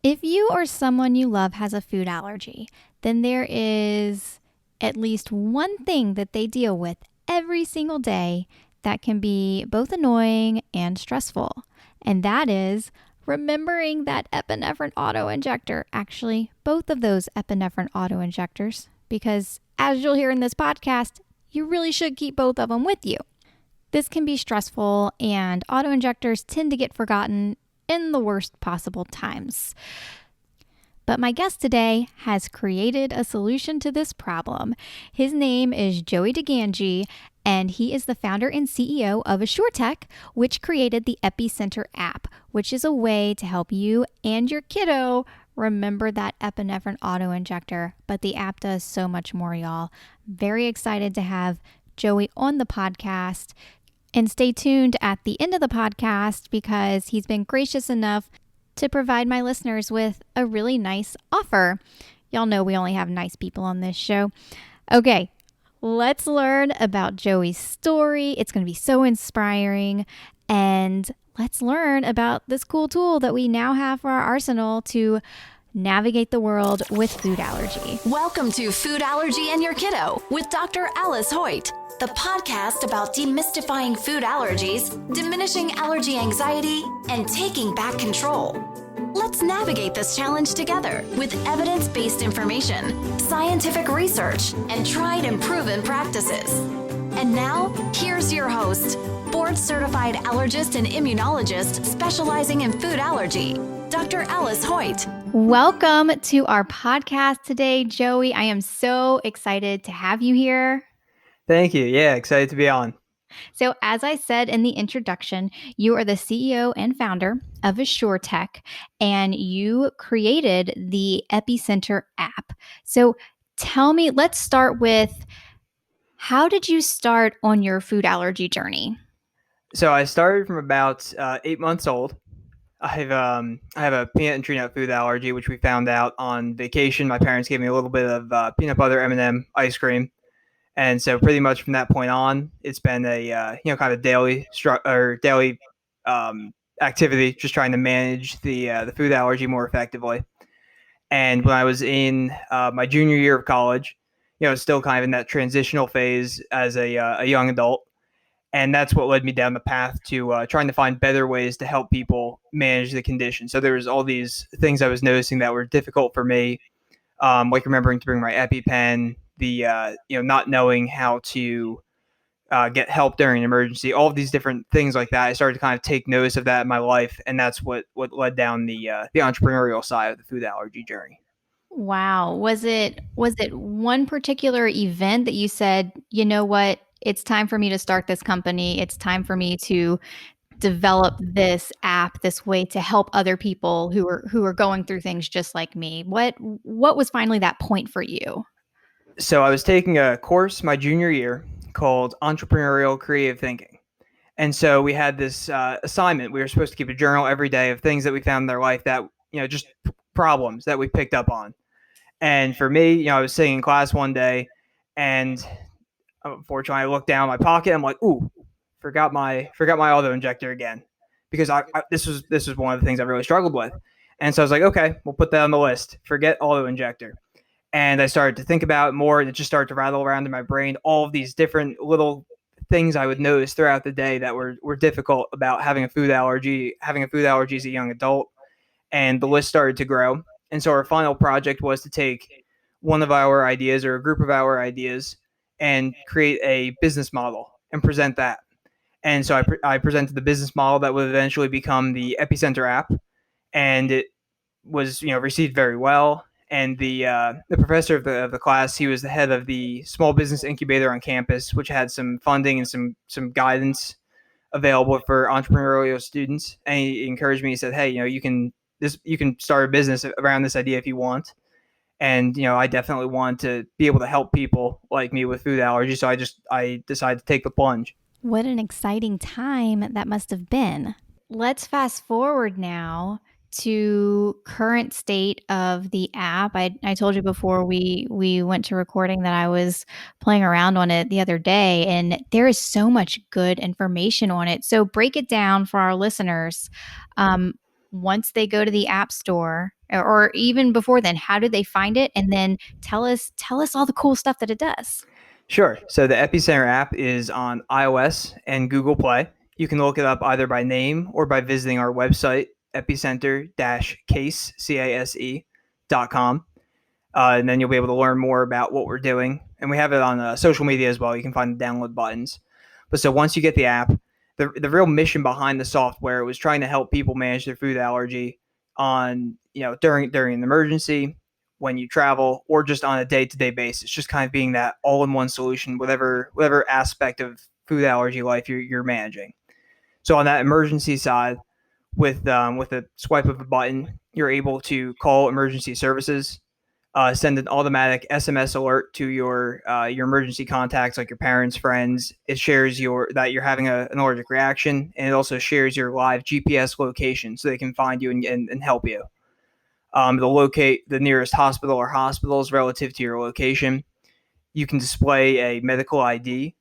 If you or someone you love has a food allergy, then there is at least one thing that they deal with every single day that can be both annoying and stressful. And that is remembering that epinephrine auto injector. Actually, both of those epinephrine auto injectors, because as you'll hear in this podcast, you really should keep both of them with you. This can be stressful, and auto injectors tend to get forgotten in the worst possible times. But my guest today has created a solution to this problem. His name is Joey DeGangi, and he is the founder and CEO of AssureTech, which created the Epicenter app, which is a way to help you and your kiddo remember that epinephrine auto injector. But the app does so much more, y'all. Very excited to have Joey on the podcast. And stay tuned at the end of the podcast because he's been gracious enough to provide my listeners with a really nice offer. Y'all know we only have nice people on this show. Okay, let's learn about Joey's story. It's going to be so inspiring. And let's learn about this cool tool that we now have for our arsenal to navigate the world with food allergy. Welcome to Food Allergy and Your Kiddo with Dr. Alice Hoyt, the podcast about demystifying food allergies, diminishing allergy anxiety, and taking back control. Let's navigate this challenge together with evidence-based information, scientific research, and tried and proven practices. And now, here's your host, board-certified allergist and immunologist specializing in food allergy, Dr. Alice Hoyt. Welcome to our podcast today, Joey. I am so excited to have you here. Thank you. Yeah, excited to be on. So, as I said in the introduction, you are the CEO and founder of AssureTech, and you created the Epicenter app. So, tell me, let's start with, how did you start on your food allergy journey? So I started from about 8 months old. I have a peanut and tree nut food allergy, which we found out on vacation. My parents gave me a little bit of peanut butter M&M ice cream, and so pretty much from that point on, it's been a kind of daily activity, just trying to manage the food allergy more effectively. And when I was in my junior year of college, still kind of in that transitional phase as a young adult. And that's what led me down the path to trying to find better ways to help people manage the condition. So there was all these things I was noticing that were difficult for me, like remembering to bring my EpiPen, the not knowing how to get help during an emergency, all of these different things like that. I started to kind of take notice of that in my life, and that's what led down the entrepreneurial side of the food allergy journey. Wow. Was it one particular event that you said, you know what, it's time for me to start this company. It's time for me to develop this app, this way to help other people who are going through things just like me. What was finally that point for you? So I was taking a course my junior year called Entrepreneurial Creative Thinking. And so we had this assignment. We were supposed to keep a journal every day of things that we found in their life that, just problems that we picked up on. And for me, I was sitting in class one day, and unfortunately, I looked down my pocket. I'm like, "Ooh, forgot my auto injector again," because this was one of the things I really struggled with. And so I was like, "Okay, we'll put that on the list. Forget auto injector." And I started to think about it more, and it just started to rattle around in my brain all of these different little things I would notice throughout the day that were difficult about having a food allergy as a young adult. And the list started to grow. And so our final project was to take one of our ideas or a group of our ideas and create a business model and present that. And so I presented the business model that would eventually become the Epicenter app, and it was received very well. And the professor of the class, he was the head of the small business incubator on campus, which had some funding and some guidance available for entrepreneurial students. And he encouraged me. He said, "Hey, you can start a business around this idea if you want." And I definitely want to be able to help people like me with food allergies. So I decided to take the plunge. What an exciting time that must have been. Let's fast forward now to current state of the app. I told you before we went to recording that I was playing around on it the other day, and there is so much good information on it. So break it down for our listeners. Once they go to the App Store or even before then? How did they find it? And then tell us all the cool stuff that it does. Sure. So the Epicenter app is on iOS and Google Play. You can look it up either by name or by visiting our website, epicenter-case.com. And then you'll be able to learn more about what we're doing. And we have it on social media as well. You can find the download buttons. But so once you get the app, the real mission behind the software was trying to help people manage their food allergy on, during an emergency, when you travel, or just on a day-to-day basis, just kind of being that all-in-one solution, whatever aspect of food allergy life you're managing. So on that emergency side, with a swipe of a button, you're able to call emergency services, send an automatic SMS alert to your emergency contacts, like your parents, friends. It shares that you're having an allergic reaction, and it also shares your live GPS location so they can find you and help you. They'll locate the nearest hospital or hospitals relative to your location. You can display a medical ID.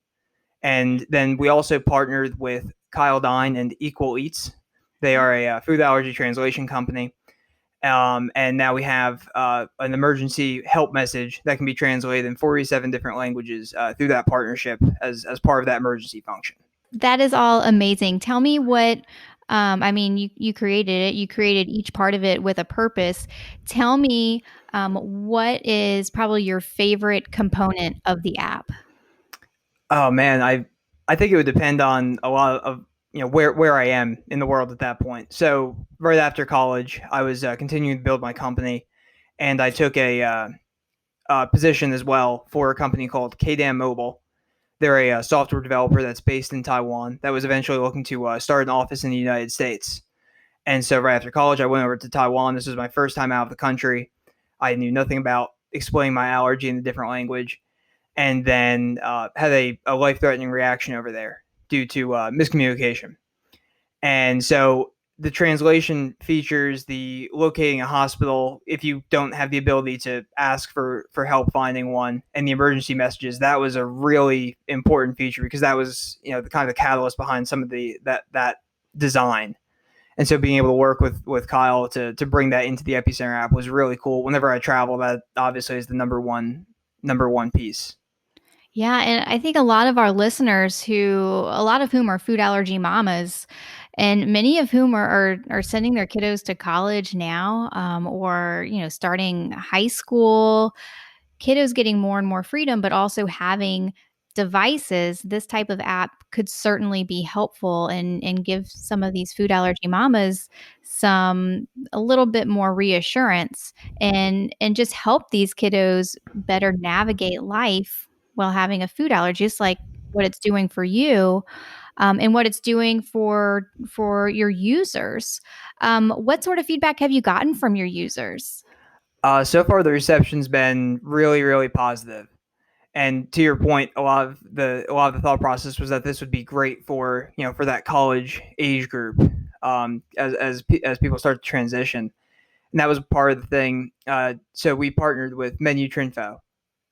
And then we also partnered with Kyle Dine and Equal Eats. They are a food allergy translation company. And now we have an emergency help message that can be translated in 47 different languages through that partnership as part of that emergency function. That is all amazing. Tell me what, I mean, you created it. You created each part of it with a purpose. Tell me what is probably your favorite component of the app? Oh man, I think it would depend on a lot of where I am in the world at that point. So right after college, I was continuing to build my company, and I took a position as well for a company called KDAM Mobile. They're a software developer that's based in Taiwan that was eventually looking to start an office in the United States. And so right after college, I went over to Taiwan. This was my first time out of the country. I knew nothing about explaining my allergy in a different language, and then had a life-threatening reaction over there due to miscommunication. And so the translation features the locating a hospital if you don't have the ability to ask for help finding one, and the emergency messages. That was a really important feature because that was the kind of the catalyst behind some of that design. And so being able to work with Kyle to bring that into the Epicenter app was really cool. Whenever I travel, that obviously is the number one piece. Yeah, and I think a lot of our listeners a lot of whom are food allergy mamas, and many of whom are sending their kiddos to college now, or starting high school, kiddos getting more and more freedom, but also having devices. This type of app could certainly be helpful and give some of these food allergy mamas a little bit more reassurance and just help these kiddos better navigate life while having a food allergy, just like what it's doing for you, and what it's doing for your users. What sort of feedback have you gotten from your users? So far, the reception's been really, really positive. And to your point, a lot of the thought process was that this would be great for that college age group, as people start to transition, and that was part of the thing. So we partnered with Menu Trinfo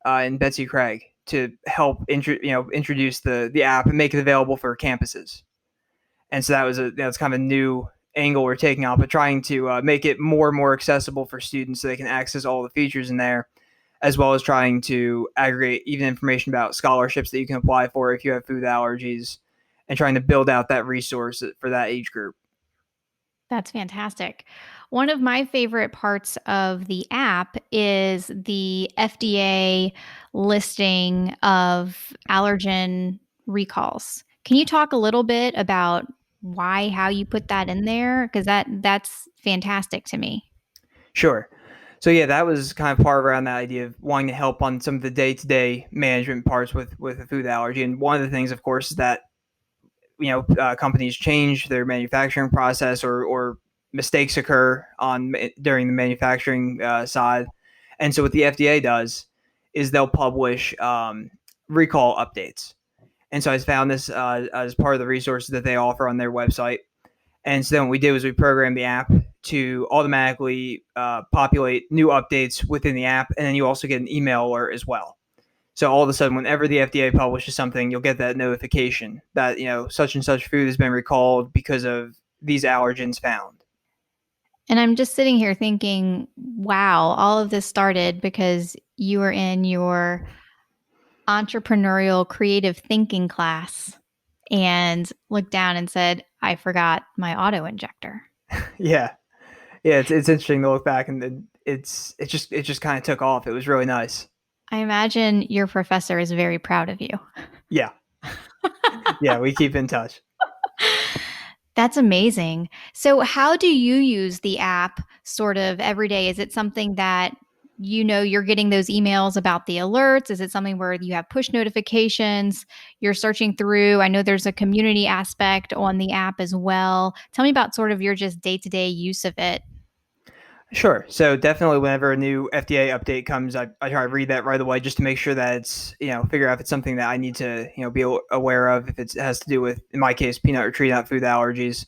and Betsy Craig to help introduce the app and make it available for campuses. And so that's kind of a new angle we're taking on, but trying to make it more and more accessible for students so they can access all the features in there, as well as trying to aggregate even information about scholarships that you can apply for if you have food allergies, and trying to build out that resource for that age group. That's fantastic. One of my favorite parts of the app is the FDA listing of allergen recalls. Can you talk a little bit about how you put that in there? Because that's fantastic to me. Sure. So yeah, that was kind of part around that idea of wanting to help on some of the day-to-day management parts with a food allergy. And one of the things, of course, is that companies change their manufacturing process, or mistakes occur during the manufacturing side. And so what the FDA does is they'll publish recall updates. And so I found this as part of the resources that they offer on their website. And so then what we did was we programmed the app to automatically populate new updates within the app, and then you also get an email alert as well. So all of a sudden, whenever the FDA publishes something, you'll get that notification that such and such food has been recalled because of these allergens found. And I'm just sitting here thinking, wow, all of this started because you were in your entrepreneurial creative thinking class and looked down and said, I forgot my auto injector. Yeah, yeah, it's interesting to look back and it just kind of took off. It was really nice. I imagine your professor is very proud of you. Yeah, yeah, we keep in touch. That's amazing. So, how do you use the app sort of every day? Is it something that you're getting those emails about the alerts? Is it something where you have push notifications? You're searching through. I know there's a community aspect on the app as well. Tell me about sort of your just day to day use of it. Sure. So definitely, whenever a new FDA update comes, I try to read that right away just to make sure that it's figure out if it's something that I need to be aware of. If it has to do with, in my case, peanut or tree nut food allergies.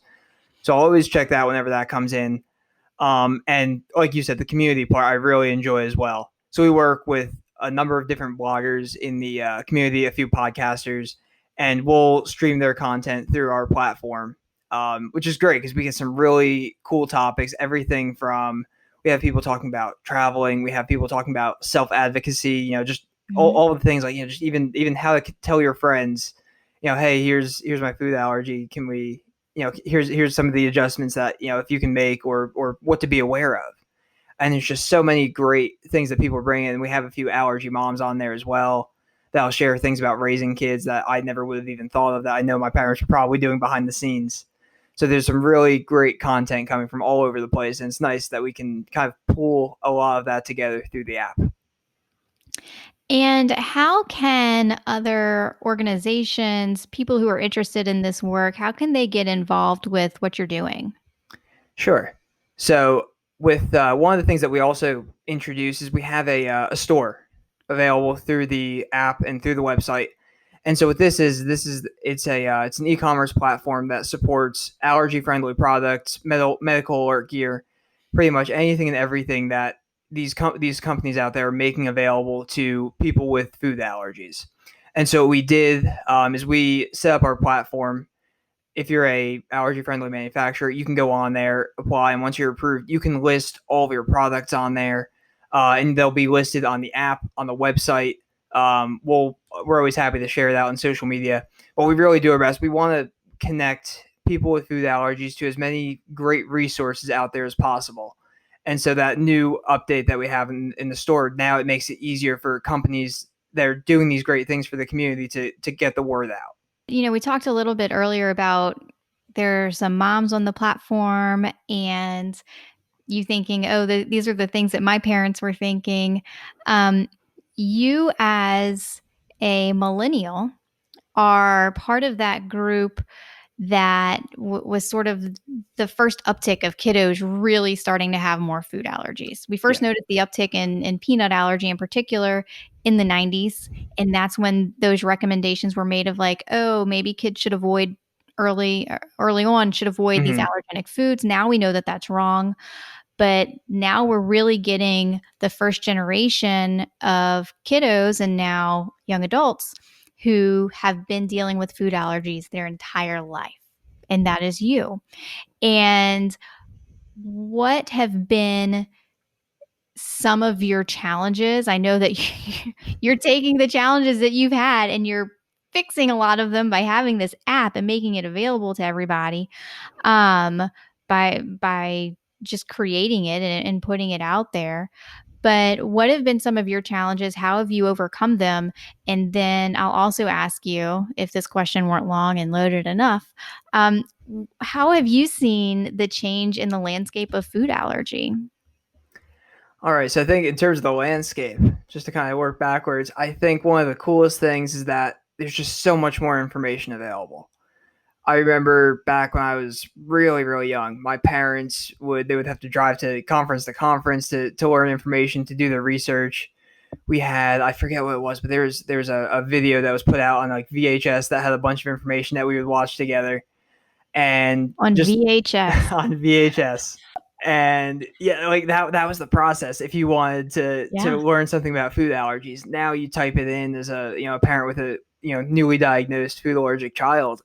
So I'll always check that whenever that comes in. And like you said, the community part I really enjoy as well. So we work with a number of different bloggers in the community, a few podcasters, and we'll stream their content through our platform, which is great because we get some really cool topics. Everything from, we have people talking about traveling, we have people talking about self advocacy, just Mhm. all the things like just even how to tell your friends, hey, here's my food allergy. Can we here's some of the adjustments that if you can make or what to be aware of. And there's just so many great things that people bring in. We have a few allergy moms on there as well that'll share things about raising kids that I never would have even thought of, that I know my parents were probably doing behind the scenes. So there's some really great content coming from all over the place, and it's nice that we can kind of pull a lot of that together through the app. And how can other organizations, people who are interested in this work, how can they get involved with what you're doing? Sure. So with one of the things that we also introduce is we have a store available through the app and through the website. And so what this is it's an e-commerce platform that supports allergy friendly products, medical alert gear, pretty much anything and everything that these companies out there are making available to people with food allergies. And so what we did is we set up our platform. If you're a allergy friendly manufacturer, you can go on there, apply, and once you're approved, you can list all of your products on there, and they'll be listed on the app, on the website. We're always happy to share that on social media, but we really do our best. We want to connect people with food allergies to as many great resources out there as possible. And so that new update that we have in the store now, it makes it easier for companies that are doing these great things for the community to get the word out. We talked a little bit earlier about there's some moms on the platform and you thinking, oh, these are the things that my parents were thinking. Um, you, as a millennial, are part of that group that was sort of the first uptick of kiddos really starting to have more food allergies. We first Yeah. noticed the uptick in peanut allergy in particular in the 90s. And that's when those recommendations were made of like, oh, maybe kids should avoid early on, should avoid these Mm-hmm. allergenic foods. Now we know that that's wrong. But now we're really getting the first generation of kiddos and now young adults who have been dealing with food allergies their entire life. And that is you. And what have been some of your challenges? I know that you're taking the challenges that you've had and you're fixing a lot of them by having this app and making it available to everybody, um, by just creating it and putting it out there. But what have been some of your challenges? How have you overcome them? And then I'll also ask you, if this question weren't long and loaded enough, um, how have you seen the change in the landscape of food allergy? All right, so I think in terms of the landscape, just to kind of work backwards, I think one of the coolest things is that there's just so much more information available. I remember back when I was really, really young, my parents would have to drive to conference to learn information, to do their research. We had, I forget what it was, but there's a video that was put out on like VHS that had a bunch of information that we would watch together, and On just VHS. on VHS. And yeah, like that was the process. If you wanted to Yeah. learn something about food allergies, now you type it in as a parent with a newly diagnosed food allergic child.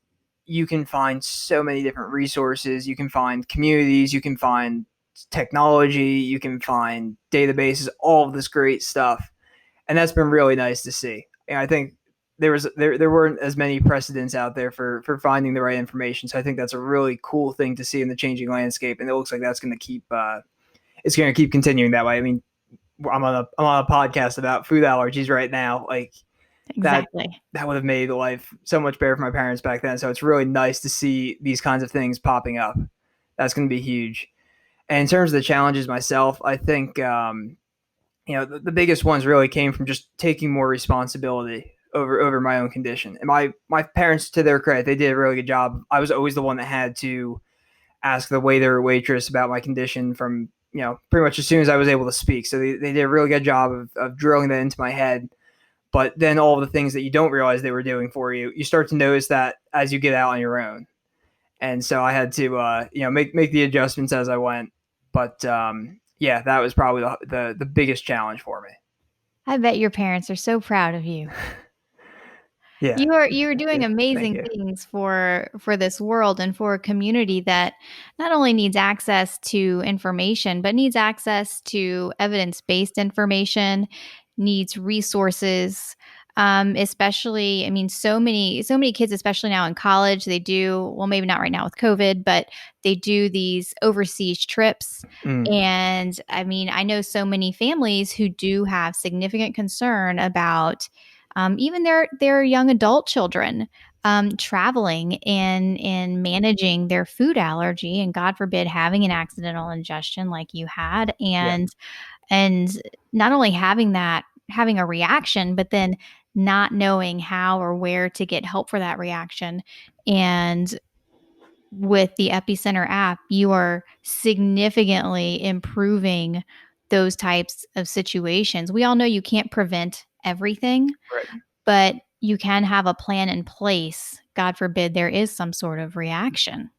You can find so many different resources. You can find communities. You can find technology, you can find databases, all of this great stuff, and that's been really nice to see. And I think there weren't as many precedents out there for finding the right information, so I think that's a really cool thing to see in the changing landscape, and it looks like that's going to keep it's going to keep continuing that way. I mean, I'm on a podcast about food allergies right now, like that Exactly. that would have made life so much better for my parents back then. So it's really nice to see these kinds of things popping up. That's going to be huge. And in terms of the challenges myself, I think the biggest ones really came from just taking more responsibility over my own condition. And my parents, to their credit, they did a really good job. I was always the one that had to ask the waiter or waitress about my condition from pretty much as soon as I was able to speak. So they did a really good job of drilling that into my head. But then all the things that you don't realize they were doing for you, you start to notice that as you get out on your own. And so I had to make the adjustments as I went. But yeah, that was probably the biggest challenge for me. I bet your parents are so proud of you. Yeah, You are doing thank amazing you. things for this world and for a community that not only needs access to information, but needs access to evidence-based information, needs resources. Especially, I mean, so many kids, especially now in college, they do, well, maybe not right now with COVID, but they do these overseas trips. Mm, And I mean, I know so many families who do have significant concern about even their young adult children traveling and managing their food allergy, and God forbid having an accidental ingestion like you had, yeah. and not only having a reaction, but then not knowing how or where to get help for that reaction. And with the Epicenter app, you are significantly improving those types of situations. We all know you can't prevent everything, Right. but you can have a plan in place. God forbid there is some sort of reaction.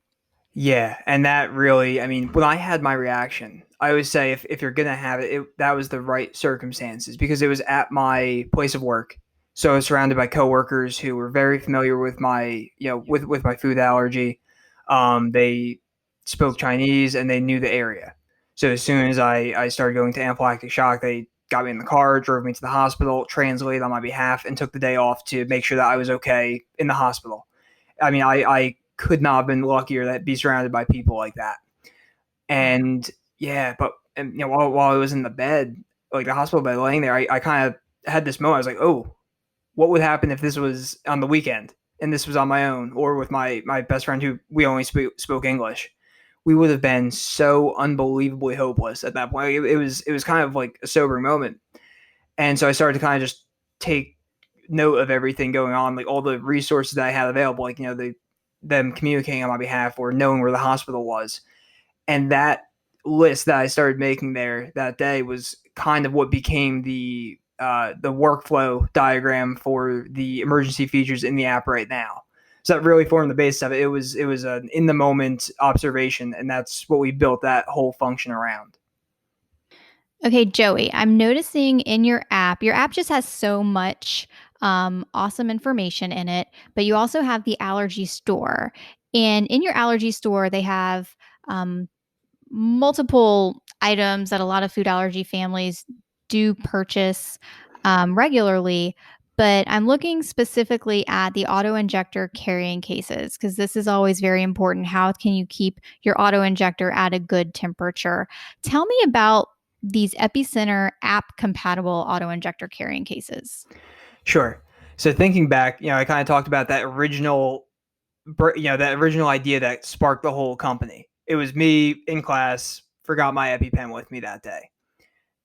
Yeah, and that really, I mean, when I had my reaction, I always say if you're gonna have that was the right circumstances because it was at my place of work. So I was surrounded by coworkers who were very familiar with my, with my food allergy. They spoke Chinese and they knew the area. So as soon as I started going to anaphylactic shock, they got me in the car, drove me to the hospital, translated on my behalf, and took the day off to make sure that I was okay in the hospital. I mean, I could not have been luckier that be surrounded by people like that. Wow. And yeah, but while I was in the bed, like the hospital bed, laying there, I kind of had this moment. I was like, oh, what would happen if this was on the weekend and this was on my own or with my best friend who we only spoke English? We would have been so unbelievably hopeless at that point. It was kind of like a sobering moment, and so I started to kind of just take note of everything going on, like all the resources that I had available, like them communicating on my behalf or knowing where the hospital was. And that list that I started making there that day was kind of what became the workflow diagram for the emergency features in the app right now. So that really formed the basis of it. It was an in the moment observation, and that's what we built that whole function around. Okay, Joey, I'm noticing in your app just has so much awesome information in it, but you also have the allergy store. And in your allergy store, they have um, multiple items that a lot of food allergy families do purchase regularly. But I'm looking specifically at the auto injector carrying cases because this is always very important. How can you keep your auto injector at a good temperature? Tell me about these Epicenter app compatible auto injector carrying cases. Sure. So thinking back, I kind of talked about that original idea that sparked the whole company. It was me in class, forgot my EpiPen with me that day.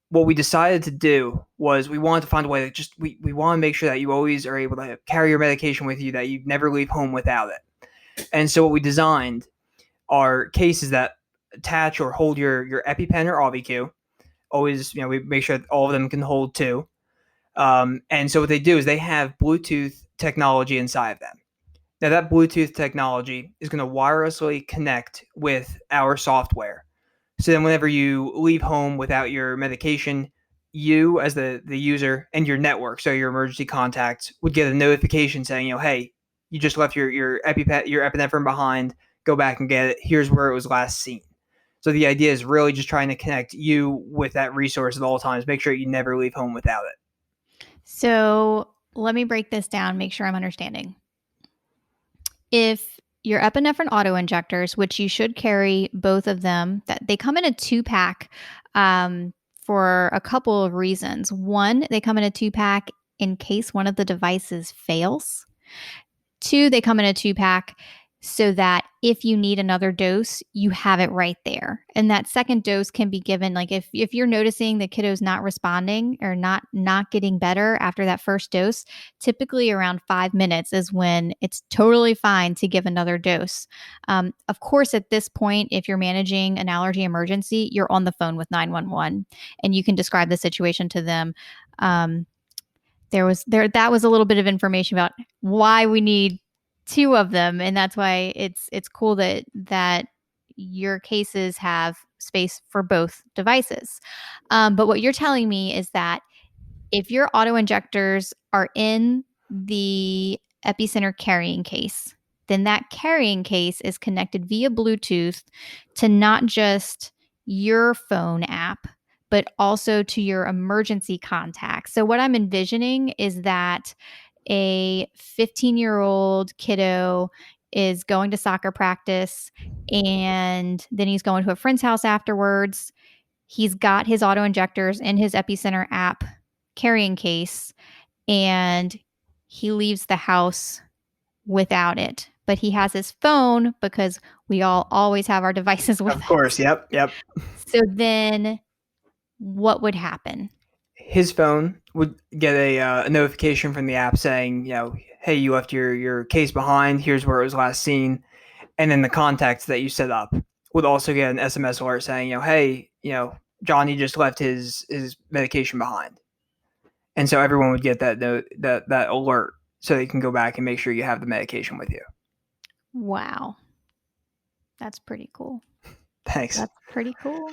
What we decided to do was we wanted to find a way that just we want to make sure that you always are able to carry your medication with you, that you never leave home without it. And so what we designed are cases that attach or hold your EpiPen or AuviQ. Always, we make sure that all of them can hold two. And so what they do is they have Bluetooth technology inside of them. Now that Bluetooth technology is going to wirelessly connect with our software. So then whenever you leave home without your medication, you as the user and your network, so your emergency contacts, would get a notification saying, hey, you just left your epinephrine behind. Go back and get it. Here's where it was last seen. So the idea is really just trying to connect you with that resource at all times. Make sure you never leave home without it. So let me break this down, make sure I'm understanding. If your epinephrine auto injectors, which you should carry both of them, that they come in a 2-pack for a couple of reasons. One, they come in a 2-pack in case one of the devices fails. Two, they come in a 2-pack so that if you need another dose, you have it right there. And that second dose can be given, like if you're noticing the kiddo's not responding or not getting better after that first dose, typically around 5 minutes is when it's totally fine to give another dose. Of course, at this point, if you're managing an allergy emergency, you're on the phone with 911 and you can describe the situation to them. That was a little bit of information about why we need 2 of them, and that's why it's cool that your cases have space for both devices. But what you're telling me is that if your auto injectors are in the epicenter carrying case, then that carrying case is connected via Bluetooth to not just your phone app, but also to your emergency contacts. So, what I'm envisioning is that a 15-year-old kiddo is going to soccer practice and then he's going to a friend's house afterwards. He's got his auto injectors in his epicenter app carrying case and he leaves the house without it. But he has his phone because we all always have our devices with Of course. us. Yep. So then what would happen? His phone would get a notification from the app saying, hey, you left your case behind. Here's where it was last seen. And then the contacts that you set up would also get an SMS alert saying, hey, Johnny just left his medication behind. And so everyone would get that note, that alert, so they can go back and make sure you have the medication with you. Wow. That's pretty cool. Thanks. That's pretty cool.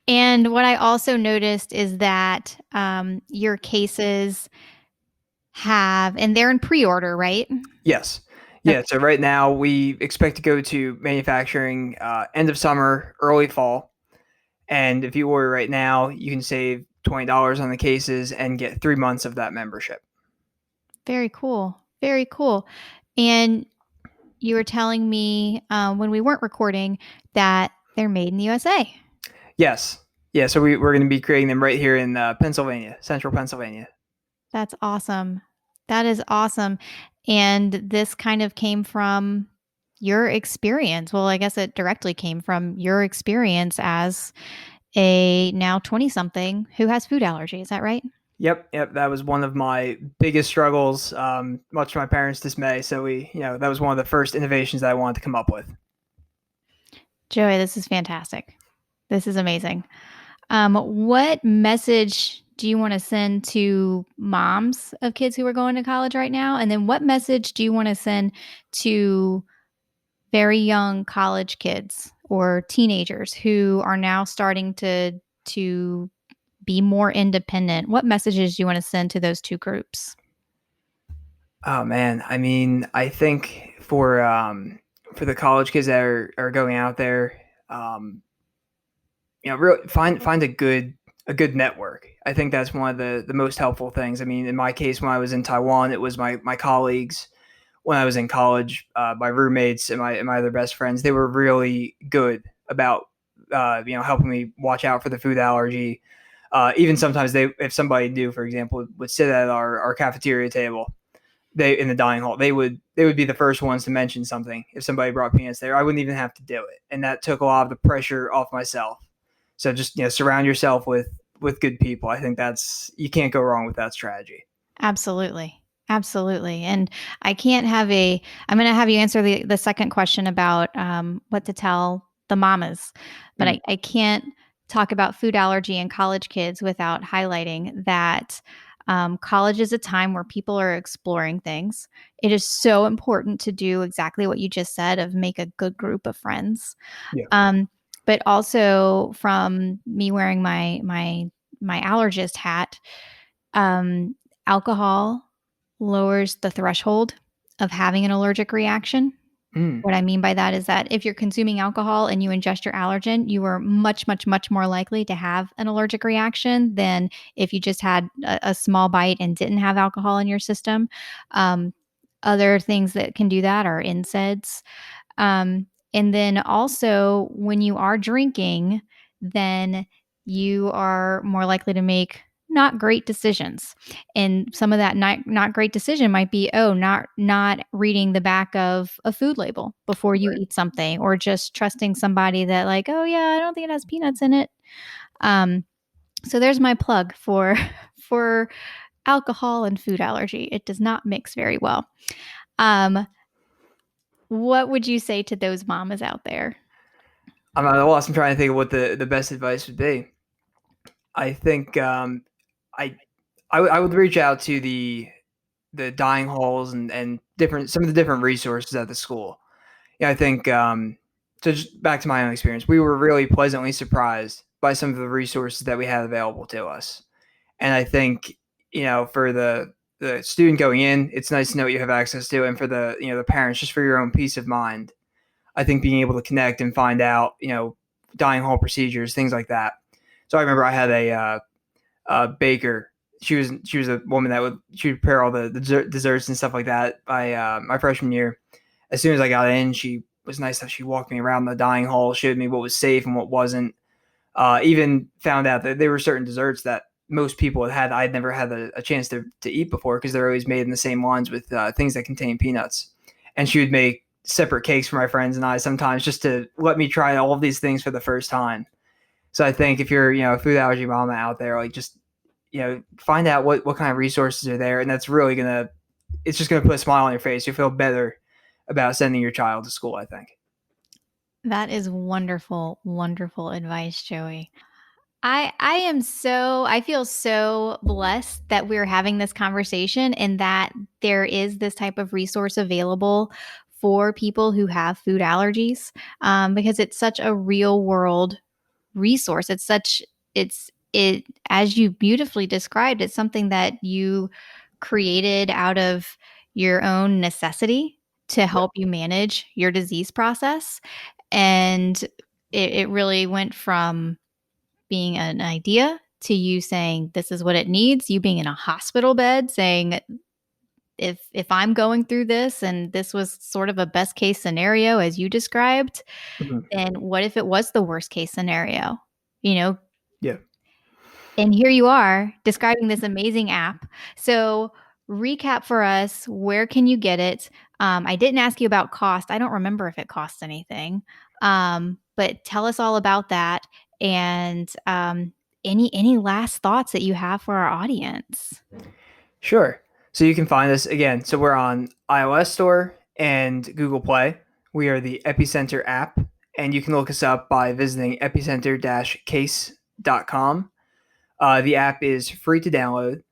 And what I also noticed is that your cases have, and they're in pre-order, right? Yes. Yeah. Okay. So right now we expect to go to manufacturing end of summer, early fall. And if you order right now, you can save $20 on the cases and get 3 months of that membership. Very cool. Very cool. And you were telling me when we weren't recording that they're made in the USA. Yes. Yeah. So we're going to be creating them right here in Pennsylvania, central Pennsylvania. That's awesome. That is awesome. And this kind of came from your experience. Well, I guess it directly came from your experience as a now 20-something who has food allergy. Is that right? Yep. That was one of my biggest struggles, much to my parents' dismay. So that was one of the first innovations that I wanted to come up with. Joey, this is fantastic. This is amazing. What message do you want to send to moms of kids who are going to college right now? And then what message do you want to send to very young college kids or teenagers who are now starting to be more independent? What messages do you want to send to those two groups? Oh man, I mean, I think for the college kids that are going out there, really find a good network. I think that's one of the most helpful things. I mean, in my case, when I was in Taiwan, it was my colleagues. When I was in college, my roommates and my other best friends, they were really good about helping me watch out for the food allergy. Even sometimes if somebody new, for example, would sit at our cafeteria table, they in the dining hall, they would be the first ones to mention something. If somebody brought peanuts there, I wouldn't even have to do it, and that took a lot of the pressure off myself. So just surround yourself with good people. I think you can't go wrong with that strategy. Absolutely. Absolutely. And I'm going to have you answer the second question about what to tell the mamas, but I can't talk about food allergy and college kids without highlighting that college is a time where people are exploring things. It is so important to do exactly what you just said of make a good group of friends. Yeah. But also from me wearing my allergist hat, alcohol lowers the threshold of having an allergic reaction. Mm. What I mean by that is that if you're consuming alcohol and you ingest your allergen, you are much, much, much more likely to have an allergic reaction than if you just had a small bite and didn't have alcohol in your system. Um, Other things that can do that are NSAIDs. And then also, when you are drinking, then you are more likely to make not great decisions. And some of that not great decision might be, not reading the back of a food label before you Right. eat something, or just trusting somebody that, like, oh yeah, I don't think it has peanuts in it. Um, so there's my plug for for alcohol and food allergy. It does not mix very well. Um, what would you say to those mamas out there? I'm at a loss. I'm trying to think of what the best advice would be. I think I, I would reach out to the dining halls and different some of the different resources at the school. Yeah, I think so. Just back to my own experience, we were really pleasantly surprised by some of the resources that we had available to us, and I think for the student going in, it's nice to know what you have access to, and for the parents, just for your own peace of mind, I think being able to connect and find out dining hall procedures, things like that. So I remember I had a baker. She was a woman that she would prepare all the desserts and stuff like that. My freshman year, as soon as I got in, she was nice that she walked me around the dining hall, showed me what was safe and what wasn't. Even found out that there were certain desserts that most people had I'd never had a chance to eat before because they're always made in the same lines with things that contain peanuts. And she would make separate cakes for my friends and I sometimes just to let me try all of these things for the first time. So I think if you're a food allergy mama out there, like just find out what kind of resources are there, and that's really it's just gonna put a smile on your face. You feel better about sending your child to school, I think. That is wonderful, wonderful advice, Joey. I feel so blessed that we're having this conversation and that there is this type of resource available for people who have food allergies, because it's such a real world resource. It as you beautifully described, it's something that you created out of your own necessity to Yeah. help you manage your disease process. And it really went from being an idea to you saying this is what it needs, you being in a hospital bed saying, if I'm going through this and this was sort of a best case scenario as you described, Mhm. then what if it was the worst case scenario? You know, Yeah. and here you are describing this amazing app. So, recap for us, where can you get it? I didn't ask you about cost. I don't remember if it costs anything. But tell us all about that, and any last thoughts that you have for our audience. Sure. So you can find us again. So we're on iOS Store and Google Play. We are the Epicenter app, and you can look us up by visiting epicenter-case.com. The app is free to download.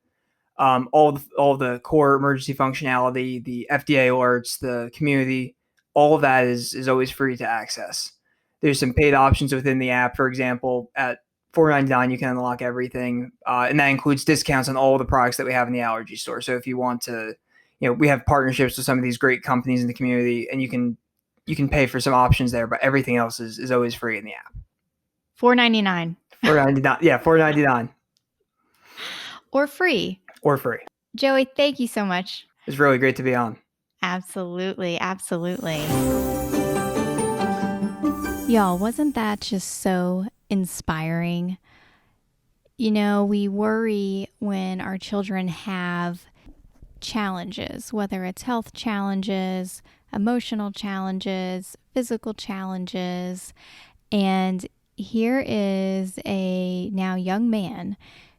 All the core emergency functionality, the FDA alerts, the community, all of that is always free to access. There's some paid options within the app. For example, at $4.99 you can unlock everything, and that includes discounts on all the products that we have in the allergy store. So if you want to, we have partnerships with some of these great companies in the community, and you can pay for some options there, but everything else is always free in the app. $4.99 $4.99, yeah, $4.99 or free. or free. Joey, thank you so much. It's really great to be on. Absolutely, absolutely. Y'all, wasn't that just so inspiring? We worry when our children have challenges, whether it's health challenges, emotional challenges, physical challenges. And here is a now young man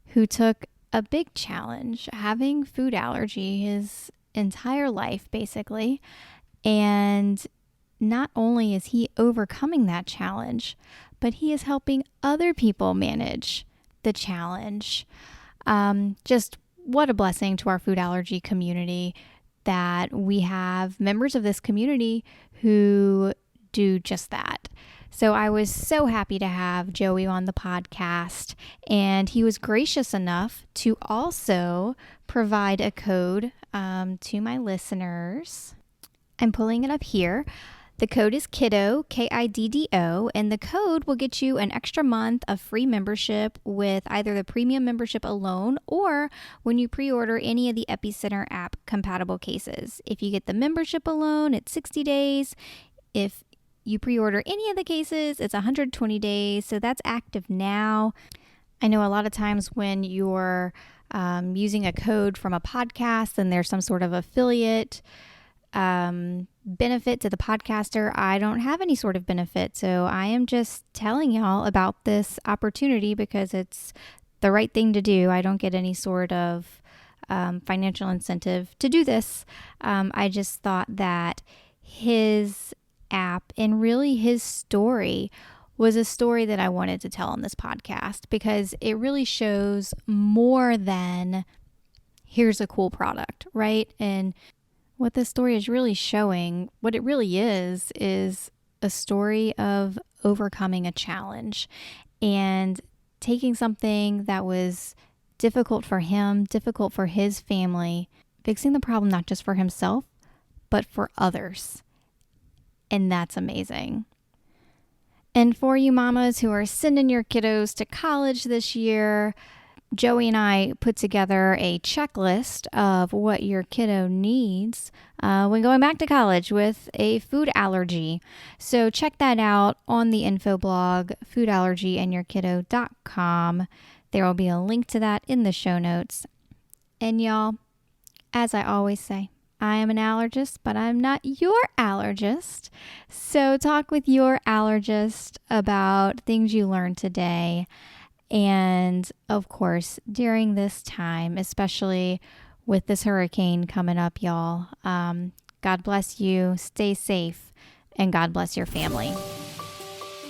who took a big challenge, having food allergy his entire life, basically. And not only is he overcoming that challenge, but he is helping other people manage the challenge. Just what a blessing to our food allergy community that we have members of this community who do just that. So I was so happy to have Joey on the podcast, and he was gracious enough to also provide a code to my listeners. I'm pulling it up here. The code is KIDDO, KIDDO, and the code will get you an extra month of free membership with either the premium membership alone or when you pre-order any of the Epicenter app compatible cases. If you get the membership alone, it's 60 days. If you pre-order any of the cases, it's 120 days. So that's active now. I know a lot of times when you're using a code from a podcast and there's some sort of affiliate benefit to the podcaster, I don't have any sort of benefit. So I am just telling y'all about this opportunity because it's the right thing to do. I don't get any sort of financial incentive to do this. I just thought that his app and really his story was a story that I wanted to tell on this podcast because it really shows more than here's a cool product, right? And what this story is really showing, what it really is a story of overcoming a challenge and taking something that was difficult for him, difficult for his family, fixing the problem not just for himself, but for others. And that's amazing. And for you mamas who are sending your kiddos to college this year, Joey and I put together a checklist of what your kiddo needs when going back to college with a food allergy. So check that out on the info blog, foodallergyandyourkiddo.com. There will be a link to that in the show notes. And y'all, as I always say, I am an allergist, but I'm not your allergist. So talk with your allergist about things you learned today. And of course, during this time, especially with this hurricane coming up, y'all, God bless you, stay safe, and God bless your family.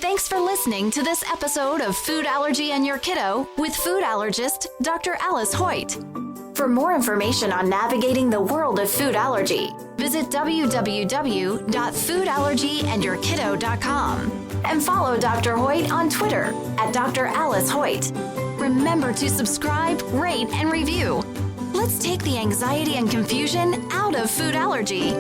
Thanks for listening to this episode of Food Allergy and Your Kiddo with food allergist Dr. Alice Hoyt. For more information on navigating the world of food allergy, visit www.foodallergyandyourkiddo.com and follow Dr. Hoyt on Twitter at Dr. Alice Hoyt. Remember to subscribe, rate, and review. Let's take the anxiety and confusion out of food allergy.